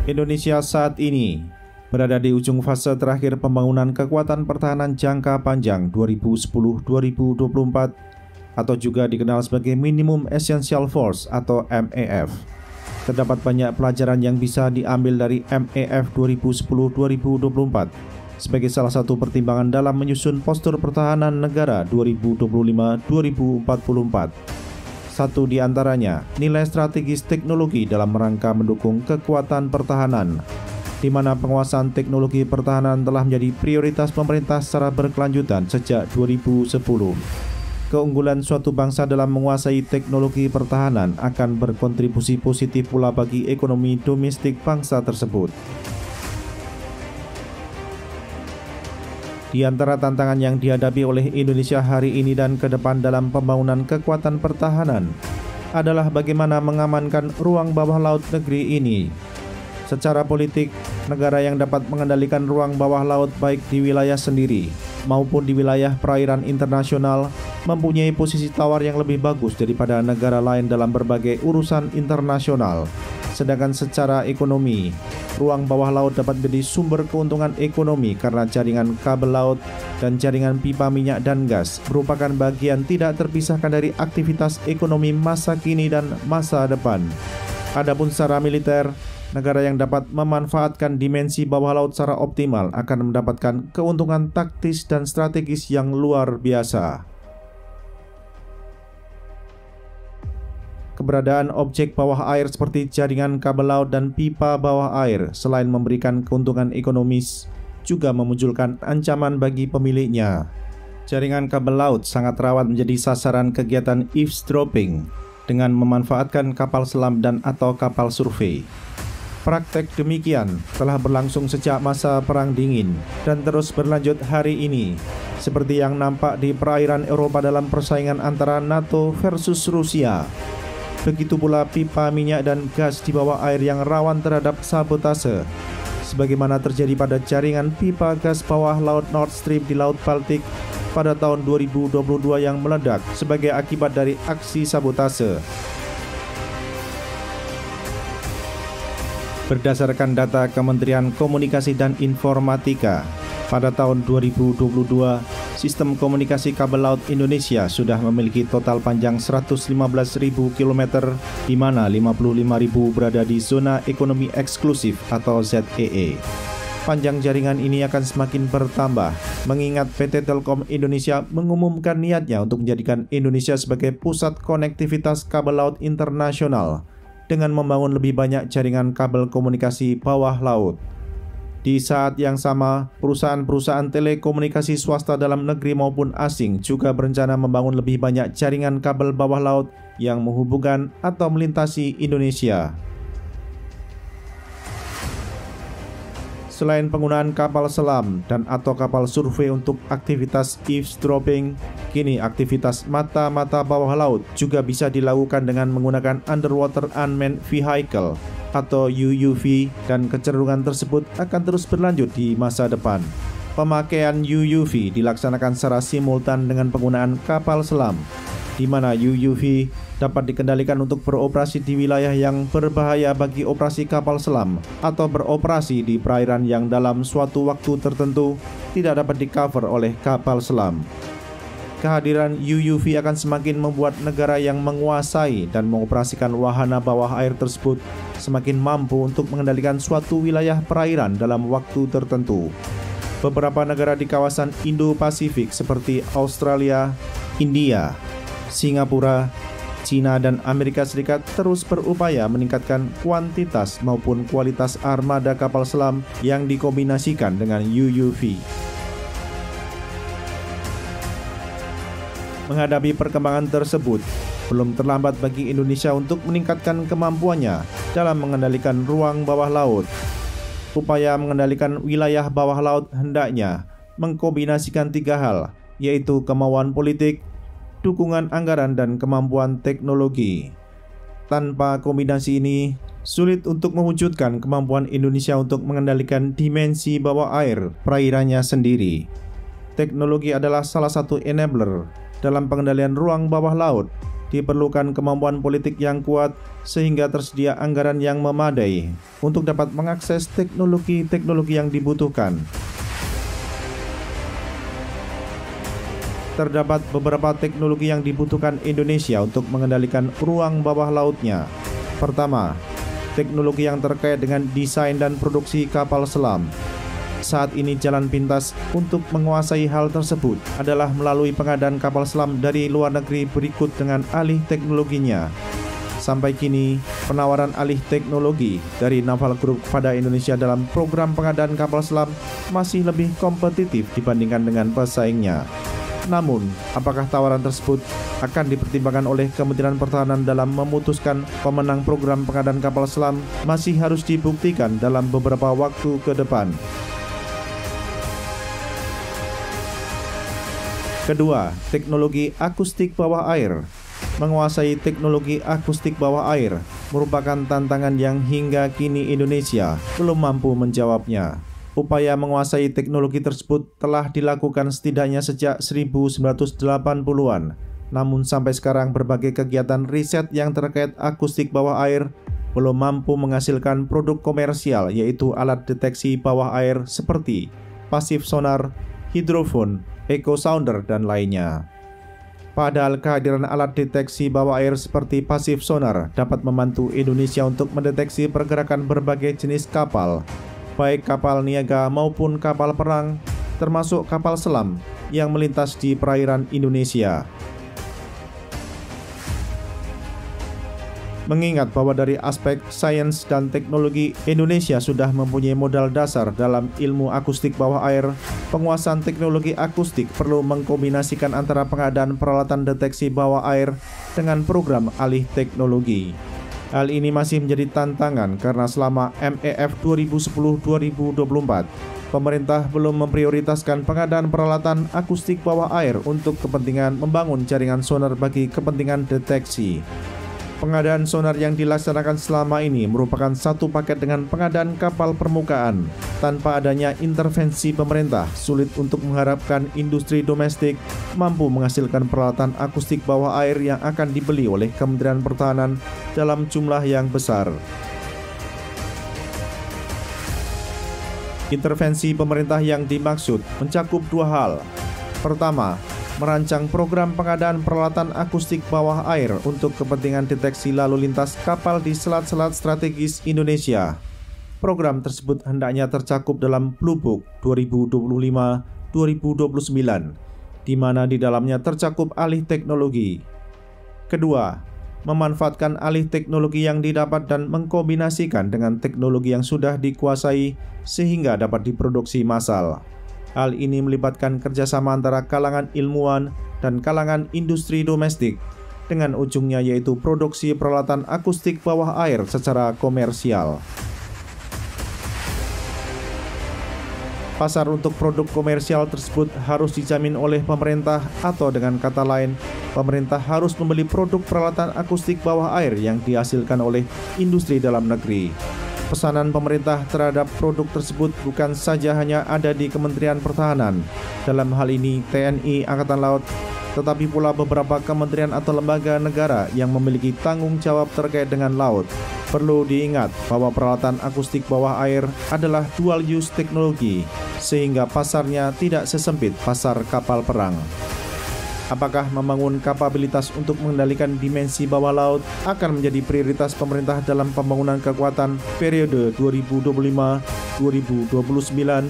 Indonesia saat ini berada di ujung fase terakhir pembangunan kekuatan pertahanan jangka panjang 2010-2024 atau juga dikenal sebagai Minimum Essential Force atau MEF. Terdapat banyak pelajaran yang bisa diambil dari MEF 2010-2024 sebagai salah satu pertimbangan dalam menyusun postur pertahanan negara 2025-2044. Satu di antaranya, nilai strategis teknologi dalam rangka mendukung kekuatan pertahanan, di mana penguasaan teknologi pertahanan telah menjadi prioritas pemerintah secara berkelanjutan sejak 2010. Keunggulan suatu bangsa dalam menguasai teknologi pertahanan akan berkontribusi positif pula bagi ekonomi domestik bangsa tersebut. Di antara tantangan yang dihadapi oleh Indonesia hari ini dan ke depan dalam pembangunan kekuatan pertahanan adalah bagaimana mengamankan ruang bawah laut negeri ini. Secara politik, negara yang dapat mengendalikan ruang bawah laut baik di wilayah sendiri maupun di wilayah perairan internasional mempunyai posisi tawar yang lebih bagus daripada negara lain dalam berbagai urusan internasional. Sedangkan secara ekonomi, ruang bawah laut dapat menjadi sumber keuntungan ekonomi karena jaringan kabel laut dan jaringan pipa minyak dan gas merupakan bagian tidak terpisahkan dari aktivitas ekonomi masa kini dan masa depan. Adapun secara militer, negara yang dapat memanfaatkan dimensi bawah laut secara optimal akan mendapatkan keuntungan taktis dan strategis yang luar biasa. Keberadaan objek bawah air seperti jaringan kabel laut dan pipa bawah air selain memberikan keuntungan ekonomis, juga memunculkan ancaman bagi pemiliknya. Jaringan kabel laut sangat rawan menjadi sasaran kegiatan eavesdropping dengan memanfaatkan kapal selam dan atau kapal survei. Praktek demikian telah berlangsung sejak masa Perang Dingin dan terus berlanjut hari ini, seperti yang nampak di perairan Eropa dalam persaingan antara NATO versus Rusia. Begitu pula pipa minyak dan gas di bawah air yang rawan terhadap sabotase, sebagaimana terjadi pada jaringan pipa gas bawah laut Nord Stream di Laut Baltik pada tahun 2022 yang meledak sebagai akibat dari aksi sabotase. Berdasarkan data Kementerian Komunikasi dan Informatika, pada tahun 2022, sistem komunikasi kabel laut Indonesia sudah memiliki total panjang 115.000 km, di mana 55.000 berada di zona ekonomi eksklusif atau ZEE. Panjang jaringan ini akan semakin bertambah, mengingat PT Telkom Indonesia mengumumkan niatnya untuk menjadikan Indonesia sebagai pusat konektivitas kabel laut internasional dengan membangun lebih banyak jaringan kabel komunikasi bawah laut. Di saat yang sama, perusahaan-perusahaan telekomunikasi swasta dalam negeri maupun asing juga berencana membangun lebih banyak jaringan kabel bawah laut yang menghubungkan atau melintasi Indonesia. Selain penggunaan kapal selam dan atau kapal survei untuk aktivitas eavesdropping, kini aktivitas mata-mata bawah laut juga bisa dilakukan dengan menggunakan Underwater Unmanned Vehicle atau UUV, dan kecenderungan tersebut akan terus berlanjut di masa depan. Pemakaian UUV dilaksanakan secara simultan dengan penggunaan kapal selam, di mana UUV dapat dikendalikan untuk beroperasi di wilayah yang berbahaya bagi operasi kapal selam atau beroperasi di perairan yang dalam suatu waktu tertentu tidak dapat di-cover oleh kapal selam. Kehadiran UUV akan semakin membuat negara yang menguasai dan mengoperasikan wahana bawah air tersebut semakin mampu untuk mengendalikan suatu wilayah perairan dalam waktu tertentu. Beberapa negara di kawasan Indo-Pasifik seperti Australia, India, Singapura, China, dan Amerika Serikat terus berupaya meningkatkan kuantitas maupun kualitas armada kapal selam yang dikombinasikan dengan UUV. Menghadapi perkembangan tersebut, belum terlambat bagi Indonesia untuk meningkatkan kemampuannya dalam mengendalikan ruang bawah laut. Upaya mengendalikan wilayah bawah laut hendaknya mengkombinasikan tiga hal, yaitu kemauan politik, dukungan anggaran, dan kemampuan teknologi. Tanpa kombinasi ini, sulit untuk mewujudkan kemampuan Indonesia untuk mengendalikan dimensi bawah air perairannya sendiri. Teknologi adalah salah satu enabler dalam pengendalian ruang bawah laut, diperlukan kemampuan politik yang kuat sehingga tersedia anggaran yang memadai untuk dapat mengakses teknologi-teknologi yang dibutuhkan. Terdapat beberapa teknologi yang dibutuhkan Indonesia untuk mengendalikan ruang bawah lautnya. Pertama, teknologi yang terkait dengan desain dan produksi kapal selam. Saat ini jalan pintas untuk menguasai hal tersebut adalah melalui pengadaan kapal selam dari luar negeri berikut dengan alih teknologinya. Sampai kini, penawaran alih teknologi dari Naval Group kepada Indonesia dalam program pengadaan kapal selam masih lebih kompetitif dibandingkan dengan pesaingnya. Namun, apakah tawaran tersebut akan dipertimbangkan oleh Kementerian Pertahanan dalam memutuskan pemenang program pengadaan kapal selam masih harus dibuktikan dalam beberapa waktu ke depan. Kedua, teknologi akustik bawah air. Menguasai teknologi akustik bawah air merupakan tantangan yang hingga kini Indonesia belum mampu menjawabnya. Upaya menguasai teknologi tersebut telah dilakukan setidaknya sejak 1980-an. Namun sampai sekarang berbagai kegiatan riset yang terkait akustik bawah air belum mampu menghasilkan produk komersial, yaitu alat deteksi bawah air seperti pasif sonar, hidrofon, echo sounder, dan lainnya. Padahal kehadiran alat deteksi bawah air seperti pasif sonar dapat membantu Indonesia untuk mendeteksi pergerakan berbagai jenis kapal, baik kapal niaga maupun kapal perang, termasuk kapal selam yang melintas di perairan Indonesia. Mengingat bahwa dari aspek sains dan teknologi, Indonesia sudah mempunyai modal dasar dalam ilmu akustik bawah air, penguasaan teknologi akustik perlu mengkombinasikan antara pengadaan peralatan deteksi bawah air dengan program alih teknologi. Hal ini masih menjadi tantangan karena selama MEF 2010-2024, pemerintah belum memprioritaskan pengadaan peralatan akustik bawah air untuk kepentingan membangun jaringan sonar bagi kepentingan deteksi. Pengadaan sonar yang dilaksanakan selama ini merupakan satu paket dengan pengadaan kapal permukaan. Tanpa adanya intervensi pemerintah, sulit untuk mengharapkan industri domestik mampu menghasilkan peralatan akustik bawah air yang akan dibeli oleh Kementerian Pertahanan dalam jumlah yang besar. Intervensi pemerintah yang dimaksud mencakup dua hal. Pertama, merancang program pengadaan peralatan akustik bawah air untuk kepentingan deteksi lalu lintas kapal di selat-selat strategis Indonesia. Program tersebut hendaknya tercakup dalam Blue Book 2025-2029, di mana di dalamnya tercakup alih teknologi. Kedua, memanfaatkan alih teknologi yang didapat dan mengkombinasikan dengan teknologi yang sudah dikuasai sehingga dapat diproduksi massal. Hal ini melibatkan kerjasama antara kalangan ilmuwan dan kalangan industri domestik, dengan ujungnya yaitu produksi peralatan akustik bawah air secara komersial. Pasar untuk produk komersial tersebut harus dijamin oleh pemerintah, atau dengan kata lain, pemerintah harus membeli produk peralatan akustik bawah air yang dihasilkan oleh industri dalam negeri. Pesanan pemerintah terhadap produk tersebut bukan saja hanya ada di Kementerian Pertahanan, dalam hal ini TNI Angkatan Laut, tetapi pula beberapa kementerian atau lembaga negara yang memiliki tanggung jawab terkait dengan laut. Perlu diingat bahwa peralatan akustik bawah air adalah dual use teknologi, sehingga pasarnya tidak sesempit pasar kapal perang. Apakah membangun kapabilitas untuk mengendalikan dimensi bawah laut akan menjadi prioritas pemerintah dalam pembangunan kekuatan periode 2025-2029?